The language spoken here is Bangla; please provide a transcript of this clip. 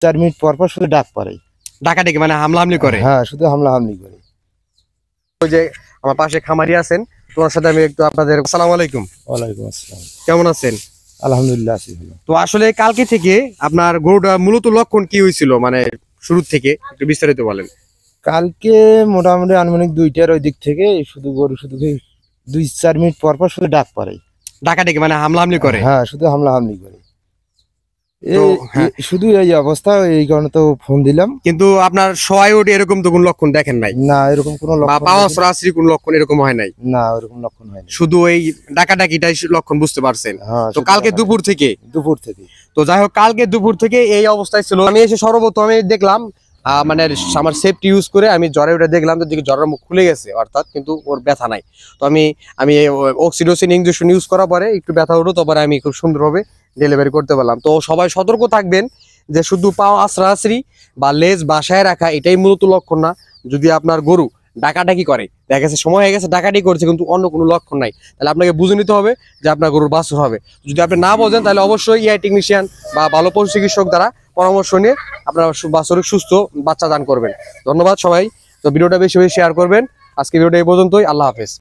4 মিনিট পর পর শুধু ডাক পড়ে। ডাকাডাকি মানে হামলা হামলি করে? হ্যাঁ, শুধু হামলা হামলি করে। ওই যে আমার পাশে খামারি আছেন, তোমার সাথে আমি একটু আপনাদের আসসালামু আলাইকুম। ওয়ালাইকুম আসসালাম। কেমন আছেন? আলহামদুলিল্লাহ আছি ভালো। তো আসলে কালকে থেকে আপনার গরুটা মূলত লক্ষণ কি হয়েছিল, মানে শুরু থেকে একটু বিস্তারিত বলেন। কালকে মোটামুটি আনুমানিক 2টার ওই দিক থেকে গরু শুধু 2-4 মিনিট পর পর শুধু ডাক পড়ে। ডাকাডাকি মানে হামলা হামলি করে? হ্যাঁ, শুধু হামলা হামলি করে। তো হ্যাঁ, শুধু এই অবস্থা, এই কারণে তো ফোন দিলাম। কিন্তু আপনার সহায় ওঠে এরকম তো কোনো লক্ষণ দেখেন নাই? না, এরকম কোনো বা লক্ষণ পাওয়া সরাসরি কোনো লক্ষণ এরকম হয় নাই? না, ওরকম লক্ষণ হয়নি। শুধু এই ডাকাডাকিটাই লক্ষণ বুঝতে পারছেন? হ্যাঁ, তো কালকে দুপুর থেকে? দুপুর থেকে। তো যাই হোক, কালকে দুপুর থেকে এই অবস্থায় ছিল। আমি এসে সর্বপ্রথম আমি দেখলাম মানে আমার সেফটি ইউজ করে আমি জ্বরে উঠে দেখলাম যে জ্বরের মুখ খুলে গেছে অর্থাৎ, কিন্তু ওর ব্যথা নাই। তো আমি অক্সিডোসিন ইঞ্জেকশন ইউজ করার পরে একটু ব্যথা উঠলো, তারপরে আমি খুব সুন্দরভাবে ডেলিভারি করতে পারলাম। তো সবাই সতর্ক থাকবেন যে শুধু পাও আশ্রাশ্রি বা লেজ বাসায় রাখা এটাই মূলত লক্ষণ না। যদি আপনার গরু ডাকাডাকি করে, দেখা গেছে সময় হয়ে গেছে ডাকাডাকি করছে কিন্তু অন্য কোনো লক্ষণ নাই, তাহলে আপনাকে বুঝে নিতে হবে যে আপনার গরুর বাছুর হবে। যদি আপনি না বোঝেন তাহলে অবশ্যই ইআই টেকনিশিয়ান বা ভালো পশু চিকিৎসক দ্বারা পরামর্শ নিয়ে আপনার বাছুর সুস্থ বাচ্চা দান করবেন। ধন্যবাদ সবাই। তো ভিডিওটা বেশি বেশি শেয়ার করবেন। আজকে ভিডিওটা এই পর্যন্তই। আল্লাহ হাফেজ।